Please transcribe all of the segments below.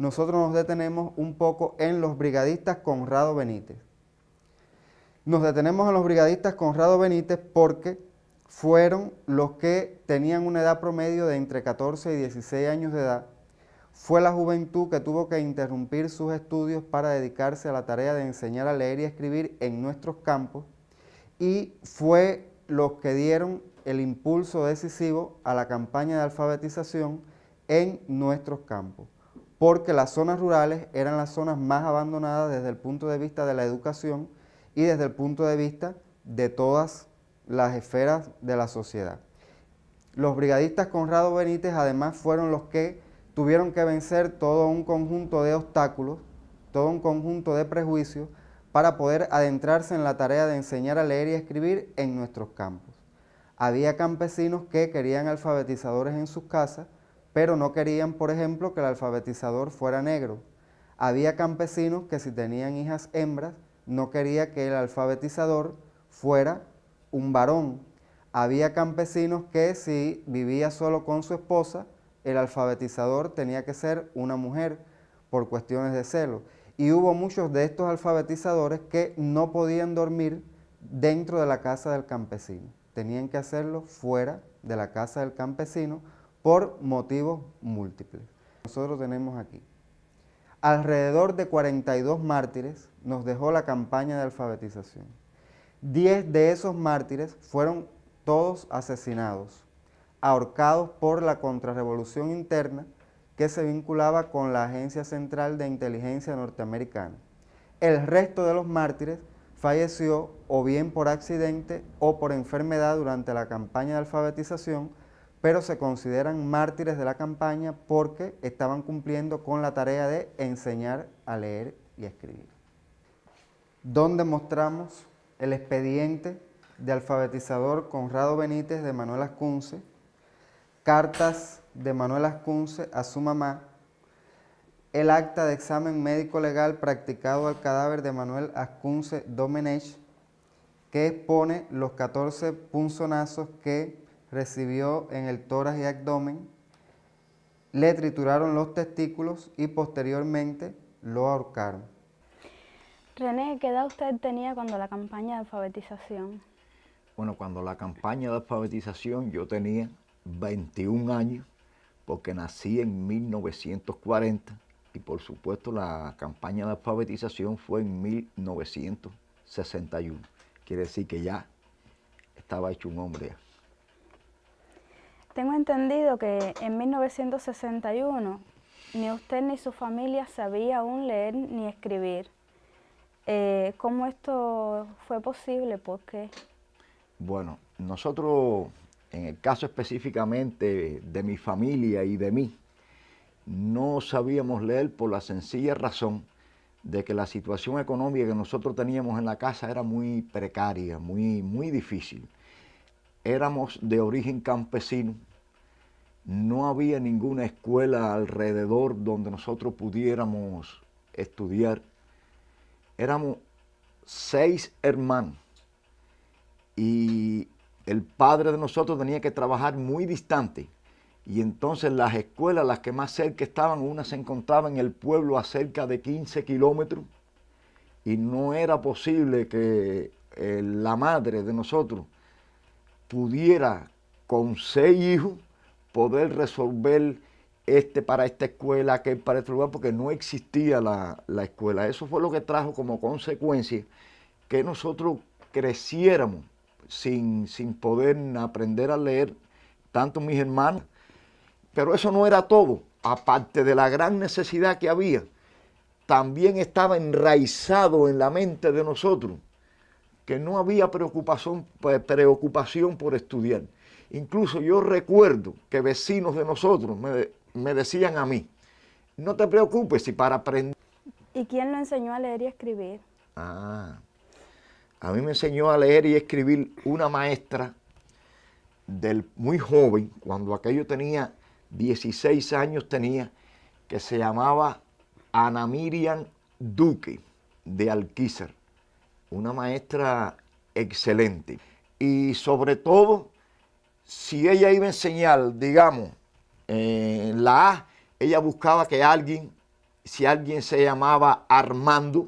nosotros nos detenemos un poco en los brigadistas Conrado Benítez. Nos detenemos en los brigadistas Conrado Benítez porque fueron los que tenían una edad promedio de entre 14 y 16 años de edad. Fue la juventud que tuvo que interrumpir sus estudios para dedicarse a la tarea de enseñar a leer y escribir en nuestros campos, y fue los que dieron el impulso decisivo a la campaña de alfabetización en nuestros campos, porque las zonas rurales eran las zonas más abandonadas desde el punto de vista de la educación y desde el punto de vista de todas las esferas de la sociedad. Los brigadistas Conrado Benítez además fueron los que tuvieron que vencer todo un conjunto de obstáculos, todo un conjunto de prejuicios para poder adentrarse en la tarea de enseñar a leer y escribir en nuestros campos. Había campesinos que querían alfabetizadores en sus casas, pero no querían, por ejemplo, que el alfabetizador fuera negro. Había campesinos que si tenían hijas hembras, no quería que el alfabetizador fuera un varón. Había campesinos que si vivía solo con su esposa, el alfabetizador tenía que ser una mujer por cuestiones de celo. Y hubo muchos de estos alfabetizadores que no podían dormir dentro de la casa del campesino. Tenían que hacerlo fuera de la casa del campesino por motivos múltiples. Nosotros tenemos aquí alrededor de 42 mártires nos dejó la campaña de alfabetización. 10 de esos mártires fueron todos asesinados, ahorcados por la contrarrevolución interna que se vinculaba con la Agencia Central de Inteligencia Norteamericana. El resto de los mártires falleció o bien por accidente o por enfermedad durante la campaña de alfabetización, pero se consideran mártires de la campaña porque estaban cumpliendo con la tarea de enseñar a leer y escribir. Donde mostramos el expediente de alfabetizador Conrado Benítez de Manuel Ascunce, cartas de Manuel Ascunce a su mamá, el acta de examen médico legal practicado al cadáver de Manuel Ascunce Domenech, que expone los 14 punzonazos que recibió en el tórax y abdomen, le trituraron los testículos y posteriormente lo ahorcaron. René, ¿qué edad usted tenía cuando la campaña de alfabetización? Bueno, cuando la campaña de alfabetización yo tenía 21 años, porque nací en 1940 y por supuesto la campaña de alfabetización fue en 1961. Quiere decir que ya estaba hecho un hombre ya. Tengo entendido que en 1961 ni usted ni su familia sabía aún leer ni escribir. ¿Cómo esto fue posible? ¿Por qué? Bueno, nosotros, en el caso específicamente de mi familia y de mí, no sabíamos leer por la sencilla razón de que la situación económica que nosotros teníamos en la casa era muy precaria, muy difícil. Éramos de origen campesino, no había ninguna escuela alrededor donde nosotros pudiéramos estudiar. Éramos 6 hermanos y el padre de nosotros tenía que trabajar muy distante. Y entonces las escuelas, las que más cerca estaban, una se encontraba en el pueblo a cerca de 15 kilómetros y no era posible que la madre de nosotros pudiera con 6 hijos poder resolver para esta escuela, aquel para este lugar, porque no existía la escuela. Eso fue lo que trajo como consecuencia que nosotros creciéramos sin poder aprender a leer, tanto mis hermanos. Pero eso no era todo. Aparte de la gran necesidad que había, también estaba enraizado en la mente de nosotros que no había preocupación por estudiar. Incluso yo recuerdo que vecinos de nosotros me decían a mí, no te preocupes si para aprender... ¿Y quién lo enseñó a leer y escribir? A mí me enseñó a leer y escribir una maestra muy joven, cuando aquello tenía 16 años tenía, que se llamaba Ana Miriam Duque de Alquizar, una maestra excelente. Y sobre todo, si ella iba a enseñar, digamos, la A, ella buscaba que alguien si alguien se llamaba Armando,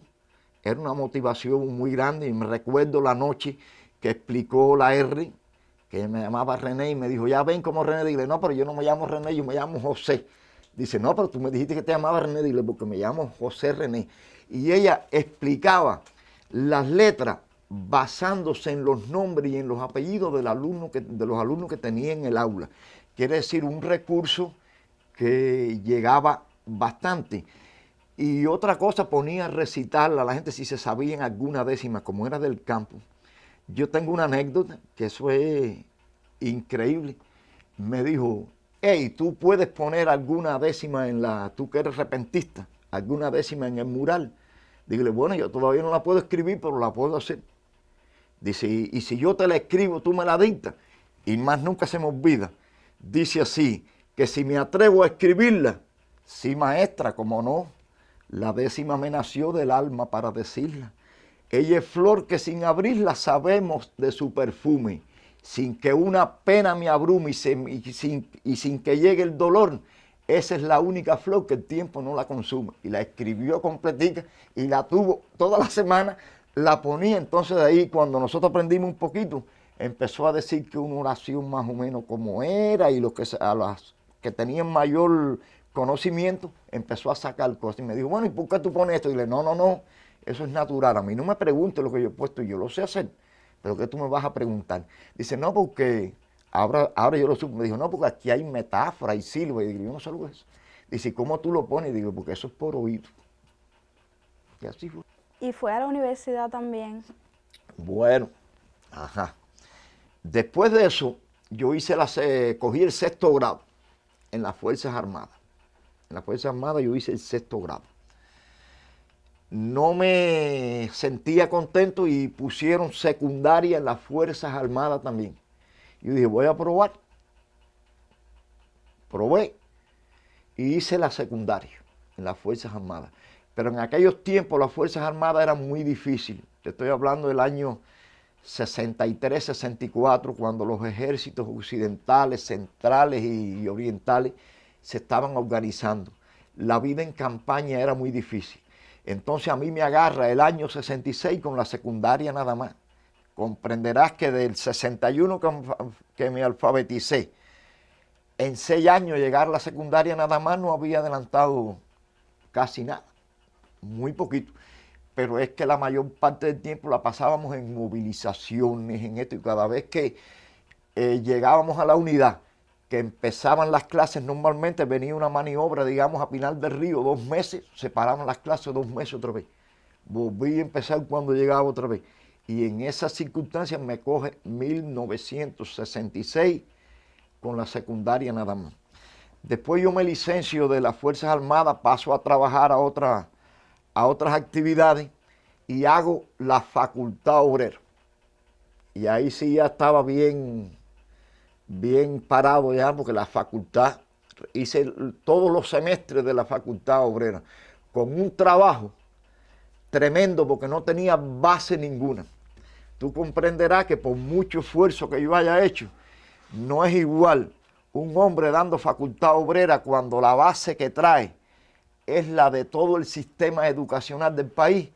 era una motivación muy grande. Y me recuerdo la noche que explicó la R, que me llamaba René, y me dijo, ya ven como René. Dile, no, pero yo no me llamo René, yo me llamo José. Dice, no, pero tú me dijiste que te llamabas René. Dile, porque me llamo José René. Y ella explicaba las letras basándose en los nombres y en los apellidos de los alumnos que tenía en el aula. Quiere decir, un recurso que llegaba bastante. Y otra cosa, ponía a recitar a la gente si se sabían alguna décima, como era del campo. Yo tengo una anécdota, que eso es increíble. Me dijo, hey, tú puedes poner alguna décima tú que eres repentista, alguna décima en el mural. Dígale, bueno, yo todavía no la puedo escribir, pero la puedo hacer. Dice, y si yo te la escribo, tú me la dictas. Y más nunca se me olvida. Dice así, que si me atrevo a escribirla, sí, maestra, como no, la décima me nació del alma para decirla. Ella es flor que sin abrirla sabemos de su perfume, sin que una pena me abrume y sin que llegue el dolor. Esa es la única flor que el tiempo no la consume. Y la escribió completica y la tuvo toda la semana, la ponía. Entonces de ahí, cuando nosotros aprendimos un poquito, empezó a decir que una oración más o menos como era, y a las que tenían mayor conocimiento, empezó a sacar cosas. Y me dijo, bueno, ¿y por qué tú pones esto? Y le dije, no, eso es natural. A mí no me preguntes lo que yo he puesto, yo lo sé hacer. Pero ¿qué tú me vas a preguntar? Dice, no, porque ahora yo lo supe. Me dijo, no, porque aquí hay metáfora y silba. Y digo, yo no sé lo que es. Dice, ¿cómo tú lo pones? Y digo, porque eso es por oído. Y así fue. ¿Y fue a la universidad también? Bueno, ajá. Después de eso, yo cogí el 6º grado en las Fuerzas Armadas. En las Fuerzas Armadas yo hice el 6º grado. No me sentía contento y pusieron secundaria en las Fuerzas Armadas también. Yo dije, voy a probar. Probé y hice la secundaria en las Fuerzas Armadas. Pero en aquellos tiempos las Fuerzas Armadas eran muy difíciles. Te estoy hablando del año 63, 64, cuando los ejércitos occidentales, centrales y orientales se estaban organizando. La vida en campaña era muy difícil. Entonces a mí me agarra el año 66 con la secundaria nada más. Comprenderás que del 61 que me alfabeticé, en 6 años llegar a la secundaria nada más no había adelantado casi nada, muy poquito. Pero es que la mayor parte del tiempo la pasábamos en movilizaciones, en esto, y cada vez que llegábamos a la unidad, que empezaban las clases, normalmente venía una maniobra, digamos, a Pinar del Río, 2 meses, se paraban las clases 2 meses otra vez. Volví a empezar cuando llegaba otra vez. Y en esas circunstancias me coge 1966 con la secundaria nada más. Después yo me licencio de las Fuerzas Armadas, paso a trabajar a otras actividades y hago la Facultad Obrera. Y ahí sí ya estaba bien parado ya, porque la facultad, hice todos los semestres de la Facultad Obrera, con un trabajo tremendo porque no tenía base ninguna. Tú comprenderás que por mucho esfuerzo que yo haya hecho, no es igual un hombre dando Facultad Obrera cuando la base que trae es la de todo el sistema educacional del país,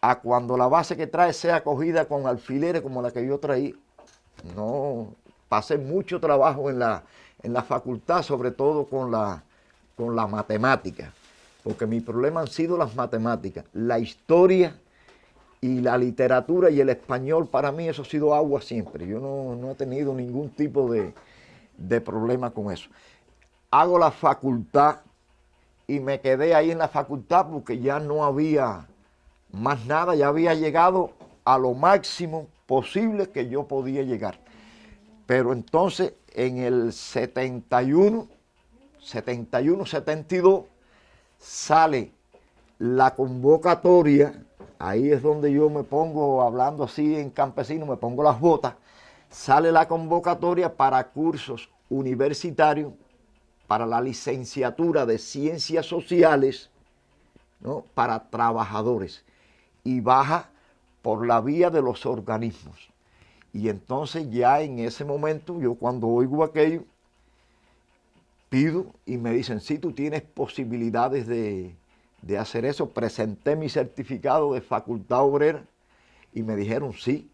a cuando la base que trae sea cogida con alfileres como la que yo traí. No, pasé mucho trabajo en la facultad, sobre todo con la matemática, porque mi problema han sido las matemáticas, la historia y la literatura y el español. Para mí eso ha sido agua siempre. Yo no he tenido ningún tipo de problema con eso. Hago la facultad y me quedé ahí en la facultad porque ya no había más nada, ya había llegado a lo máximo posible que yo podía llegar. Pero entonces en el 71, 72, sale la convocatoria. Ahí es donde yo me pongo, hablando así en campesino, me pongo las botas. Sale la convocatoria para cursos universitarios, para la licenciatura de Ciencias Sociales, ¿no?, para trabajadores. Y baja por la vía de los organismos. Y entonces ya en ese momento, yo cuando oigo aquello, pido y me dicen, sí, tú tienes posibilidades de de hacer eso. Presenté mi certificado de facultad obrera y me dijeron sí.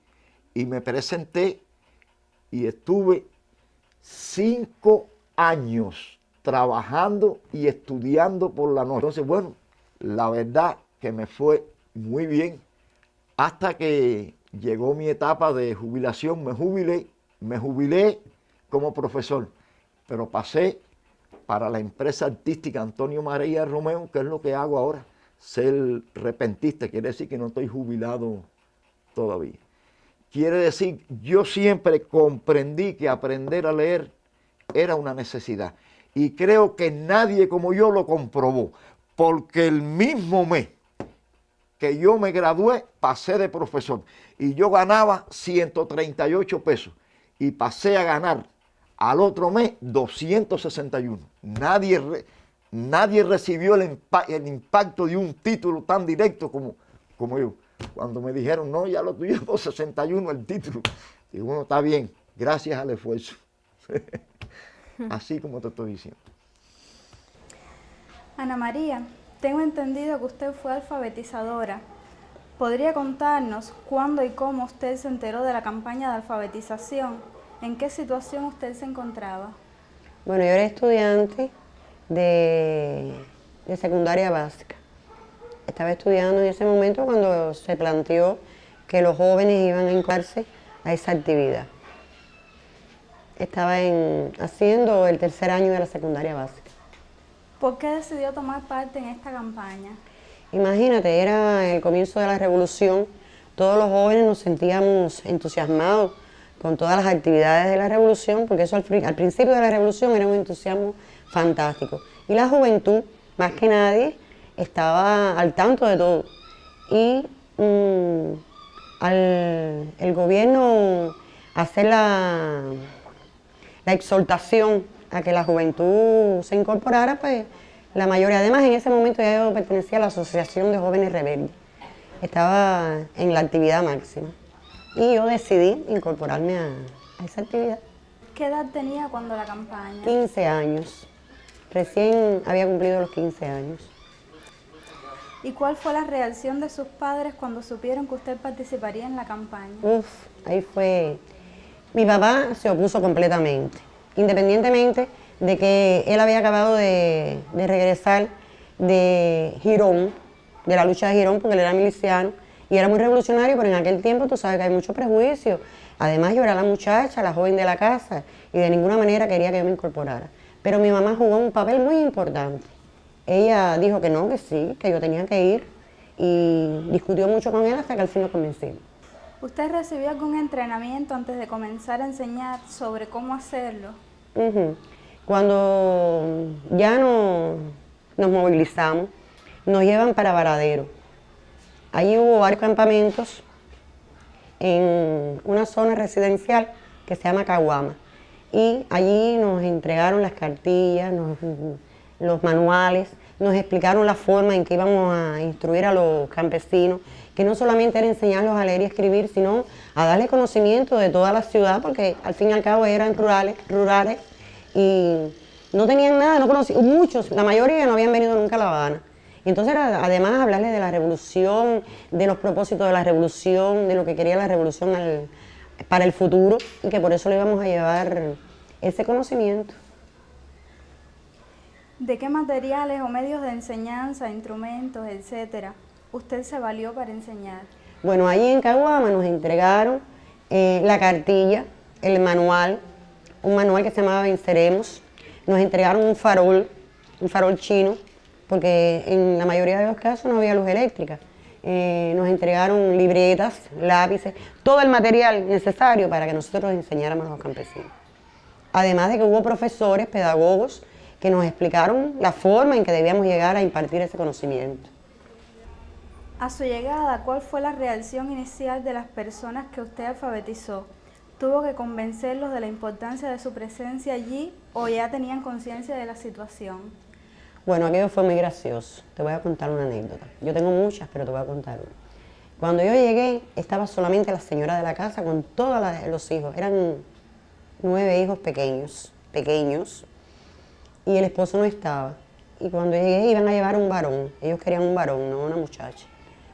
Y me presenté y estuve 5 años trabajando y estudiando por la noche. Entonces, bueno, la verdad que me fue muy bien hasta que llegó mi etapa de jubilación. Me jubilé como profesor, pero pasé para la empresa artística Antonio María Romeo, que es lo que hago ahora, ser repentista. Quiere decir que no estoy jubilado todavía. Quiere decir, yo siempre comprendí que aprender a leer era una necesidad. Y creo que nadie como yo lo comprobó, porque el mismo mes que yo me gradué, pasé de profesor. Y yo ganaba 138 pesos. Y pasé a ganar al otro mes 261. Nadie recibió el impacto de un título tan directo como yo. Cuando me dijeron, no, ya lo tuyo es 261 el título. Y bueno, está bien, gracias al esfuerzo. Así como te estoy diciendo. Ana María, tengo entendido que usted fue alfabetizadora. ¿Podría contarnos cuándo y cómo usted se enteró de la campaña de alfabetización? ¿En qué situación usted se encontraba? Bueno, yo era estudiante de secundaria básica. Estaba estudiando en ese momento cuando se planteó que los jóvenes iban a incorporarse a esa actividad. Estaba haciendo el 3er año de la secundaria básica. ¿Por qué decidió tomar parte en esta campaña? Imagínate, era el comienzo de la revolución. Todos los jóvenes nos sentíamos entusiasmados con todas las actividades de la revolución, porque eso al principio de la revolución era un entusiasmo fantástico. Y la juventud, más que nadie, estaba al tanto de todo. Y el gobierno hacer la exhortación a que la juventud se incorporara, pues la mayoría, además en ese momento ya yo pertenecía a la Asociación de Jóvenes Rebeldes, estaba en la actividad máxima y yo decidí incorporarme a esa actividad. ¿Qué edad tenía cuando la campaña? 15 años, recién había cumplido los 15 años. ¿Y cuál fue la reacción de sus padres cuando supieron que usted participaría en la campaña? Ahí fue. Mi papá se opuso completamente, independientemente de que él había acabado de regresar de Girón, de la lucha de Girón, porque él era miliciano y era muy revolucionario, pero en aquel tiempo tú sabes que hay mucho prejuicio. Además yo era la muchacha, la joven de la casa, y de ninguna manera quería que yo me incorporara. Pero mi mamá jugó un papel muy importante. Ella dijo que no, que sí, que yo tenía que ir, y discutió mucho con él hasta que al fin lo convencí. ¿Usted recibió algún entrenamiento antes de comenzar a enseñar sobre cómo hacerlo? Cuando ya nos movilizamos, nos llevan para Varadero. Allí hubo varios campamentos en una zona residencial que se llama Caguama. Y allí nos entregaron las cartillas, los manuales, nos explicaron la forma en que íbamos a instruir a los campesinos, que no solamente era enseñarlos a leer y escribir, sino a darles conocimiento de toda la ciudad, porque al fin y al cabo eran rurales y no tenían nada, no conocían, muchos, la mayoría no habían venido nunca a La Habana. Y entonces además hablarles de la revolución, de los propósitos de la revolución, de lo que quería la revolución para el futuro, y que por eso le íbamos a llevar ese conocimiento. ¿De qué materiales o medios de enseñanza, instrumentos, etcétera, usted se valió para enseñar? Bueno, ahí en Caguama nos entregaron la cartilla, el manual, un manual que se llamaba Venceremos. Nos entregaron un farol chino, porque en la mayoría de los casos no había luz eléctrica. Nos entregaron libretas, lápices, todo el material necesario para que nosotros enseñáramos a los campesinos. Además de que hubo profesores, pedagogos, que nos explicaron la forma en que debíamos llegar a impartir ese conocimiento. A su llegada, ¿cuál fue la reacción inicial de las personas que usted alfabetizó? ¿Tuvo que convencerlos de la importancia de su presencia allí o ya tenían conciencia de la situación? Bueno, aquello fue muy gracioso. Te voy a contar una anécdota. Yo tengo muchas, pero te voy a contar una. Cuando yo llegué, estaba solamente la señora de la casa con todos los hijos. Eran 9 hijos pequeños, y el esposo no estaba. y cuando llegué iban a llevar un varón. Ellos querían un varón, no una muchacha.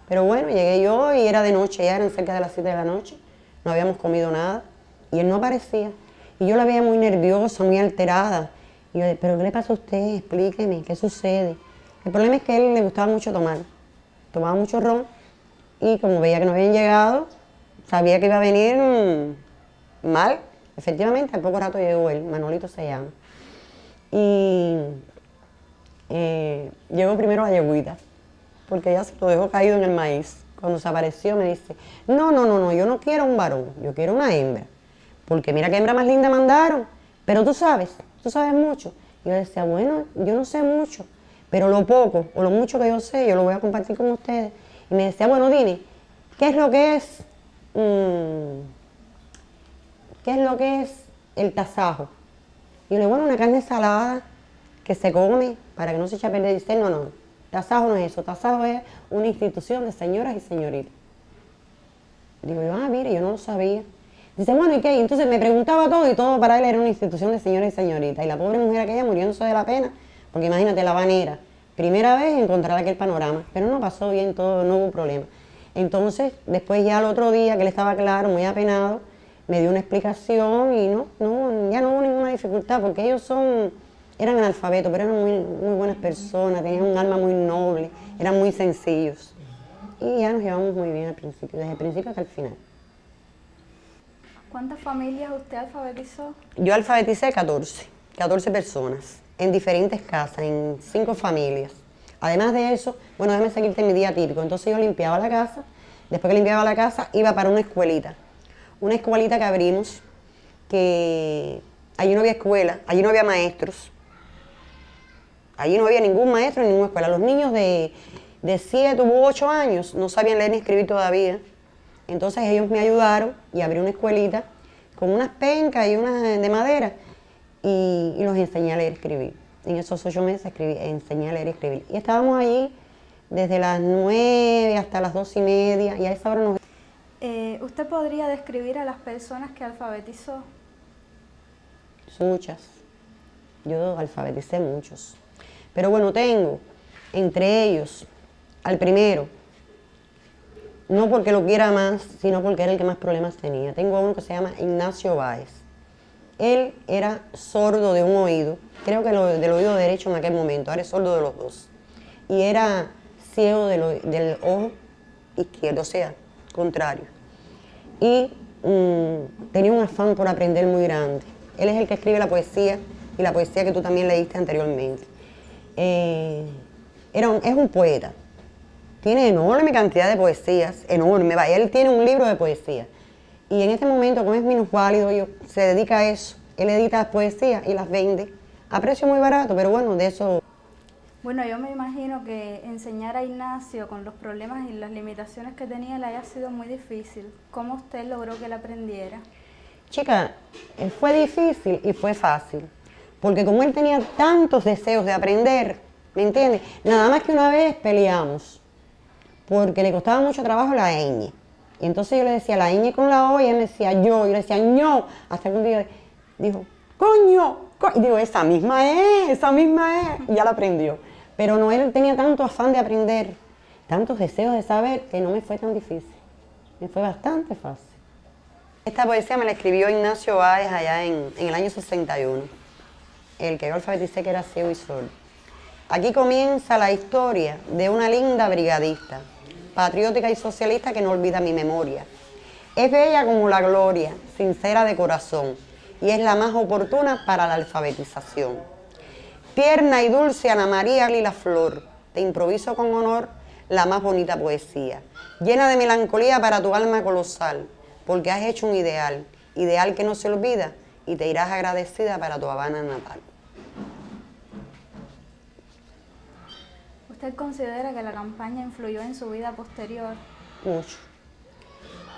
Pero bueno, llegué yo y era de noche, ya eran cerca de las 7 de la noche, no habíamos comido nada y él no aparecía. Y yo la veía muy nerviosa, muy alterada. Y yo, ¿pero qué le pasa a usted? Explíqueme, ¿qué sucede? El problema es que a él le gustaba mucho tomar, tomaba mucho ron y como veía que no habían llegado, sabía que iba a venir mal. Efectivamente, al poco rato llegó él, Manolito se llama. Y llegó primero a la yegüita, porque ella se lo dejó caído en el maíz. Cuando se apareció me dice, no, yo no quiero un varón, yo quiero una hembra. Porque mira qué hembra más linda mandaron, pero tú sabes mucho. Y yo decía, bueno, yo no sé mucho, pero lo poco o lo mucho que yo sé, yo lo voy a compartir con ustedes. Y me decía, bueno, dime, ¿qué es lo que es el tasajo? Y yo le digo, bueno, una carne salada que se come para que no se eche a perder. Dice, no, tasajo no es eso, tasajo es una institución de señoras y señoritas. Digo yo, mire, yo no lo sabía. Dice, bueno, ¿y qué? Y entonces me preguntaba todo y todo para él era una institución de señoras y señoritas. Y la pobre mujer aquella muriéndose de la pena, porque imagínate, la habanera, primera vez encontrar aquel panorama, pero no pasó bien todo, no hubo problema. Entonces, después ya al otro día, que él estaba claro, muy apenado, me dio una explicación y ya no hubo ninguna dificultad, porque ellos eran analfabetos, pero eran muy buenas personas, tenían un alma muy noble, eran muy sencillos. Y ya nos llevamos muy bien al principio, desde el principio hasta el final. ¿Cuántas familias usted alfabetizó? Yo alfabeticé 14 personas, en diferentes casas, en 5 familias. Además de eso, bueno, déjame seguirte mi día típico. Entonces yo limpiaba la casa, después que limpiaba la casa, iba para una escuelita que abrimos, que allí no había escuela, allí no había maestros, allí no había ningún maestro en ninguna escuela. Los niños de 7 u 8 años no sabían leer ni escribir todavía. Entonces ellos me ayudaron y abrí una escuelita con unas pencas y unas de madera y los enseñé a leer y escribir. En esos 8 meses enseñé a leer y escribir. Y estábamos allí desde las 9 hasta las 2:30 y a esa hora nos... ¿Usted podría describir a las personas que alfabetizó? Son muchas. Yo alfabeticé muchos. Pero bueno, tengo entre ellos al primero, no porque lo quiera más, sino porque era el que más problemas tenía. Tengo a uno que se llama Ignacio Báez. Él era sordo de un oído, creo que del oído derecho en aquel momento, ahora es sordo de los dos. Y era ciego del ojo izquierdo, o sea, contrario. Y tenía un afán por aprender muy grande. Él es el que escribe la poesía, y la poesía que tú también leíste anteriormente. Es un poeta. Tiene enorme cantidad de poesías, enorme, vaya, él tiene un libro de poesía. Y en este momento, como es minusválido, se dedica a eso. Él edita las poesías y las vende a precio muy barato, pero bueno, de eso... Bueno, yo me imagino que enseñar a Ignacio con los problemas y las limitaciones que tenía le haya sido muy difícil. ¿Cómo usted logró que él aprendiera? Chica, fue difícil y fue fácil, porque como él tenía tantos deseos de aprender, ¿me entiendes? Nada más que una vez peleamos, porque le costaba mucho trabajo la ñ. Y entonces yo le decía la ñ con la O y él me decía yo, y le decía ño, hasta que un día dijo, coño, y digo, esa misma es, y ya la aprendió. Pero no, él tenía tanto afán de aprender, tantos deseos de saber, que no me fue tan difícil, me fue bastante fácil. Esta poesía me la escribió Ignacio Báez allá en el año 61, el que yo alfabeticé, que era ciego y sordo. Aquí comienza la historia de una linda brigadista, patriótica y socialista que no olvida mi memoria. Es bella como la gloria, sincera de corazón, y es la más oportuna para la alfabetización. Tierna y dulce Ana María Lila Flor, te improviso con honor la más bonita poesía, llena de melancolía para tu alma colosal, porque has hecho un ideal, ideal que no se olvida, y te irás agradecida para tu Habana natal. ¿Usted considera que la campaña influyó en su vida posterior? Mucho.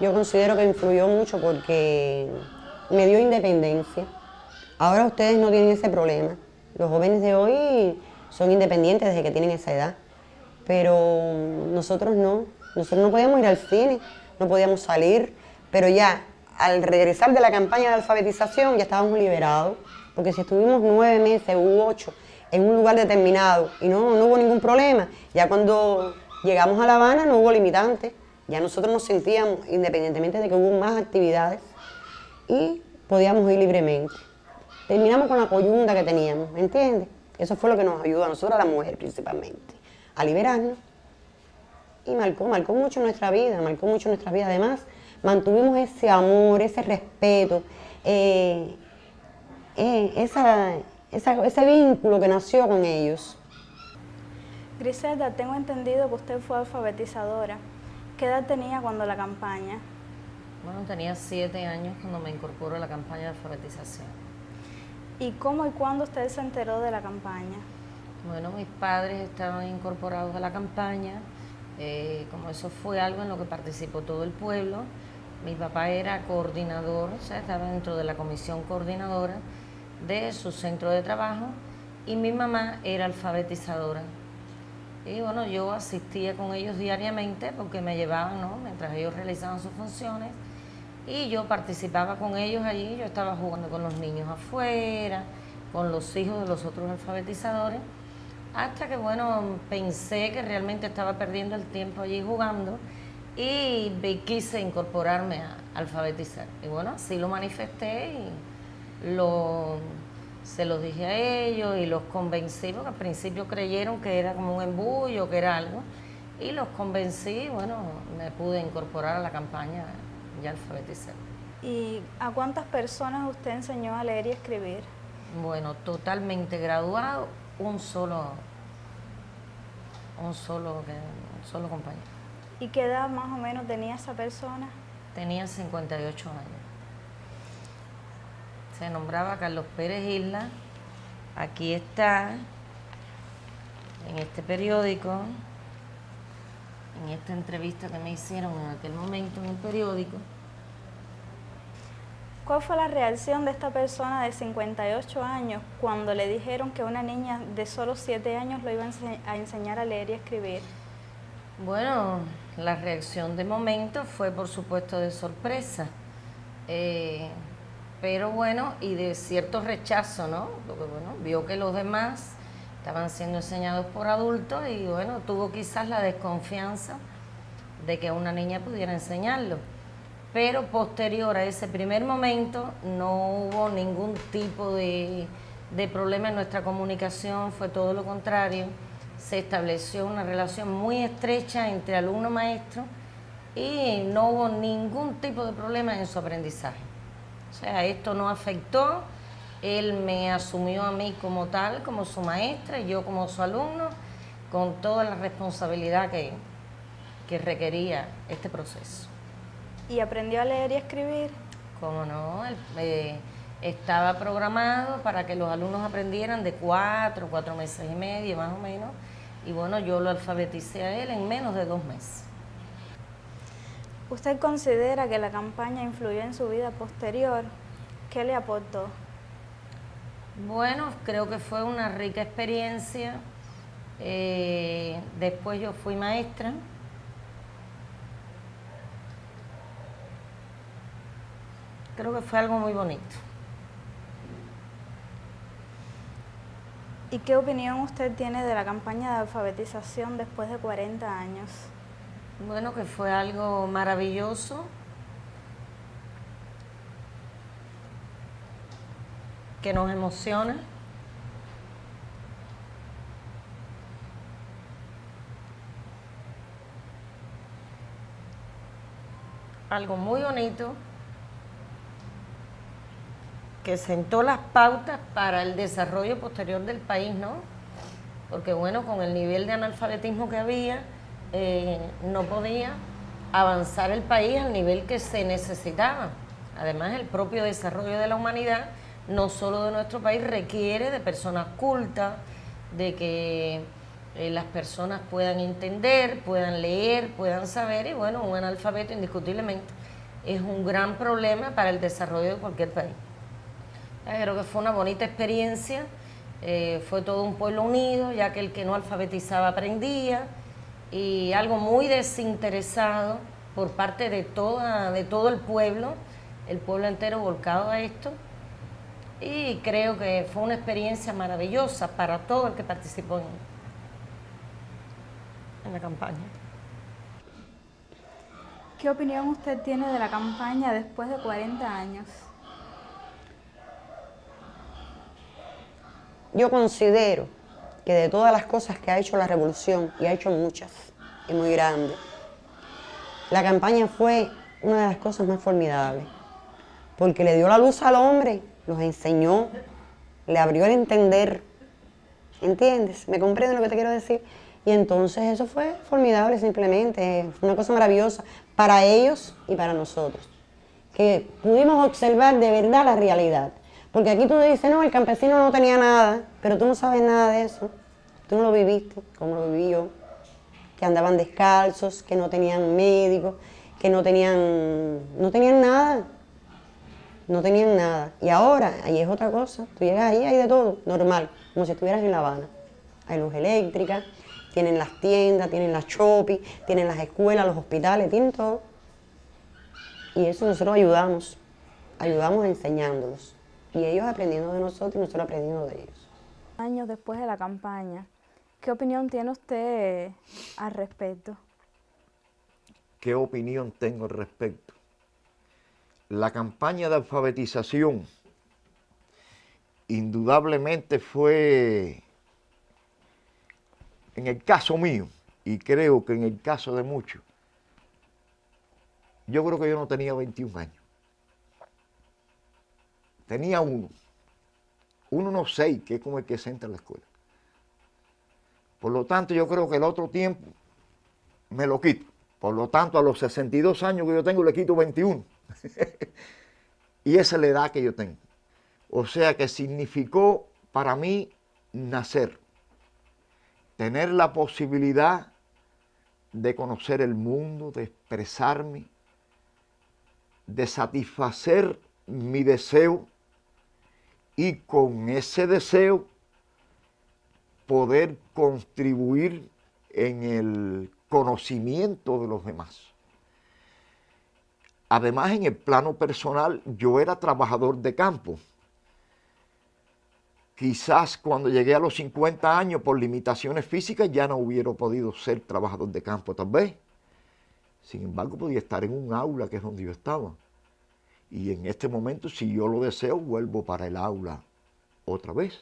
Yo considero que influyó mucho porque me dio independencia. Ahora ustedes no tienen ese problema. Los jóvenes de hoy son independientes desde que tienen esa edad. Pero nosotros no. Nosotros no podíamos ir al cine, no podíamos salir. Pero ya, al regresar de la campaña de alfabetización, ya estábamos liberados. Porque si estuvimos 9 meses u 8 en un lugar determinado y no hubo ningún problema. Ya cuando llegamos a La Habana no hubo limitantes, ya nosotros nos sentíamos, independientemente de que hubo más actividades, y podíamos ir libremente. Terminamos con la coyunda que teníamos, ¿me entiendes? Eso fue lo que nos ayudó a nosotros, a la mujer principalmente, a liberarnos. Y marcó mucho nuestra vida, marcó mucho nuestra vida. Además, mantuvimos ese amor, ese respeto, ese vínculo que nació con ellos. Griselda, tengo entendido que usted fue alfabetizadora. ¿Qué edad tenía cuando la campaña? Bueno, tenía 7 años cuando me incorporo a la campaña de alfabetización. ¿Y cómo y cuándo usted se enteró de la campaña? Bueno, mis padres estaban incorporados a la campaña, como eso fue algo en lo que participó todo el pueblo. Mi papá era coordinador, o sea, estaba dentro de la comisión coordinadora de su centro de trabajo, y mi mamá era alfabetizadora. Y bueno, yo asistía con ellos diariamente porque me llevaban, ¿no?, mientras ellos realizaban sus funciones, y yo participaba con ellos allí. Yo estaba jugando con los niños afuera, con los hijos de los otros alfabetizadores, hasta que, bueno, pensé que realmente estaba perdiendo el tiempo allí jugando y quise incorporarme a alfabetizar. Y bueno, así lo manifesté y se los dije a ellos y los convencí, porque al principio creyeron que era como un embullo, que era algo, y los convencí y bueno, me pude incorporar a la campaña y alfabetizar. ¿Y a cuántas personas usted enseñó a leer y escribir? Bueno, totalmente graduado, un solo compañero. ¿Y qué edad más o menos tenía esa persona? Tenía 58 años. Se nombraba Carlos Pérez Isla. Aquí está, en este periódico, en esta entrevista que me hicieron en aquel momento en el periódico. ¿Cuál fue la reacción de esta persona de 58 años cuando le dijeron que una niña de solo 7 años lo iba a enseñar a leer y escribir? Bueno, la reacción de momento fue, por supuesto, de sorpresa, pero bueno, y de cierto rechazo, ¿no? Porque bueno, vio que los demás estaban siendo enseñados por adultos y bueno, tuvo quizás la desconfianza de que una niña pudiera enseñarlo. Pero posterior a ese primer momento no hubo ningún tipo de problema en nuestra comunicación, fue todo lo contrario. Se estableció una relación muy estrecha entre alumno-maestro y no hubo ningún tipo de problema en su aprendizaje. O sea, esto no afectó, él me asumió a mí como tal, como su maestra, y yo como su alumno, con toda la responsabilidad que requería este proceso. ¿Y aprendió a leer y escribir? Cómo no, estaba programado para que los alumnos aprendieran de 4 meses y medio más o menos, y bueno, yo lo alfabeticé a él en menos de 2 meses. ¿Usted considera que la campaña influyó en su vida posterior? ¿Qué le aportó? Bueno, creo que fue una rica experiencia. Después yo fui maestra. Creo que fue algo muy bonito. ¿Y qué opinión usted tiene de la campaña de alfabetización después de 40 años? Bueno, que fue algo maravilloso, que nos emociona. Algo muy bonito, que sentó las pautas para el desarrollo posterior del país, ¿no? Porque bueno, con el nivel de analfabetismo que había, no podía avanzar el país al nivel que se necesitaba. Además, el propio desarrollo de la humanidad, no solo de nuestro país, requiere de personas cultas, de que las personas puedan entender, puedan leer, puedan saber, y bueno, un analfabeto indiscutiblemente es un gran problema para el desarrollo de cualquier país. Creo que fue una bonita experiencia, fue todo un pueblo unido, ya que el que no alfabetizaba aprendía, y algo muy desinteresado por parte de todo el pueblo entero volcado a esto, y creo que fue una experiencia maravillosa para todo el que participó en la campaña. ¿Qué opinión usted tiene de la campaña después de 40 años? Yo considero que de todas las cosas que ha hecho la revolución, y ha hecho muchas, y muy grandes, la campaña fue una de las cosas más formidables, porque le dio la luz al hombre, los enseñó, le abrió el entender, ¿entiendes? ¿Me comprendes lo que te quiero decir? Y entonces eso fue formidable simplemente, fue una cosa maravillosa para ellos y para nosotros, que pudimos observar de verdad la realidad. Porque aquí tú dices, no, el campesino no tenía nada, pero tú no sabes nada de eso, tú no lo viviste como lo viví yo, que andaban descalzos, que no tenían médicos, que no tenían nada. No tenían nada. Y ahora, ahí es otra cosa. Tú llegas ahí, hay de todo, normal, como si estuvieras en La Habana. Hay luz eléctrica, tienen las tiendas, tienen las shopping, tienen las escuelas, los hospitales, tienen todo. Y eso nosotros ayudamos enseñándolos. Y ellos aprendiendo de nosotros y nosotros aprendiendo de ellos. Años después de la campaña, ¿qué opinión tiene usted al respecto? ¿Qué opinión tengo al respecto? La campaña de alfabetización indudablemente fue, en el caso mío, y creo que en el caso de muchos, yo creo que yo no tenía 21 años. Tenía uno no 6, que es como el que se entra a la escuela. Por lo tanto, yo creo que el otro tiempo me lo quito. Por lo tanto, a los 62 años que yo tengo, le quito 21. Y esa es la edad que yo tengo. O sea que significó para mí nacer, tener la posibilidad de conocer el mundo, de expresarme, de satisfacer mi deseo y con ese deseo poder contribuir en el conocimiento de los demás. Además, en el plano personal, yo era trabajador de campo. Quizás cuando llegué a los 50 años, por limitaciones físicas, ya no hubiera podido ser trabajador de campo, tal vez. Sin embargo, podía estar en un aula, que es donde yo estaba. Y en este momento, si yo lo deseo, vuelvo para el aula otra vez.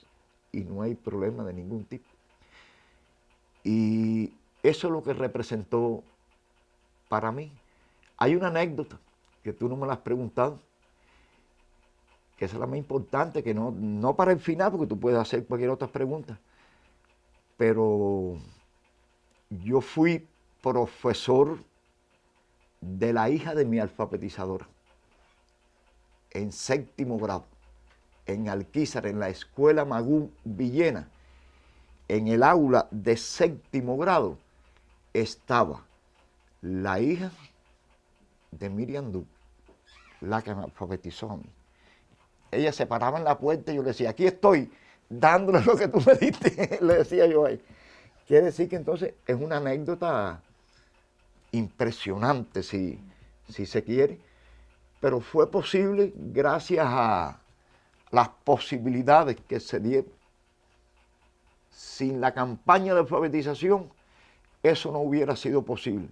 Y no hay problema de ningún tipo. Y eso es lo que representó para mí. Hay una anécdota que tú no me la has preguntado, que esa es la más importante, que no para el final, porque tú puedes hacer cualquier otra pregunta, pero yo fui profesor de la hija de mi alfabetizadora, en 7º grado, en Alquizar, en la escuela Magú Villena. En el aula de 7º grado estaba la hija de Miriam Duque, la que me alfabetizó a mí. Ella se paraba en la puerta y yo le decía, aquí estoy, dándole lo que tú me diste, le decía yo a ella. Quiere decir que entonces es una anécdota impresionante, si se quiere, pero fue posible gracias a las posibilidades que se dieron. Sin la campaña de alfabetización, eso no hubiera sido posible.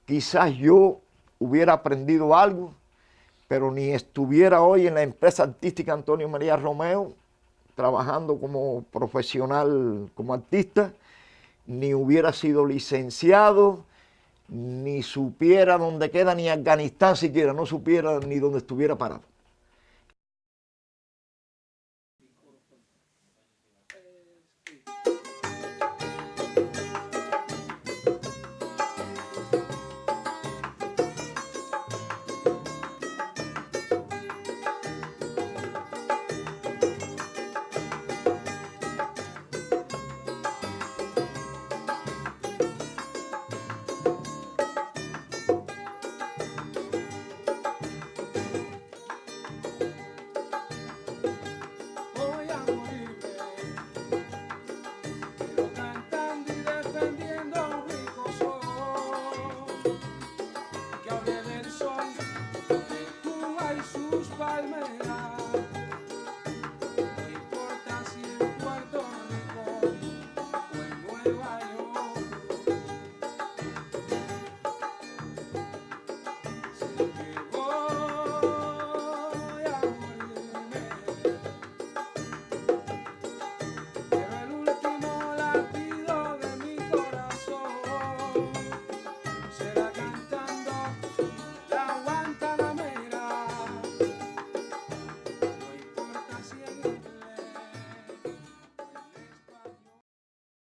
Quizás yo hubiera aprendido algo, pero ni estuviera hoy en la empresa artística Antonio María Romeo, trabajando como profesional, como artista, ni hubiera sido licenciado, ni supiera dónde queda, ni Afganistán siquiera, no supiera ni dónde estuviera parado. Cuba y sus palmeras.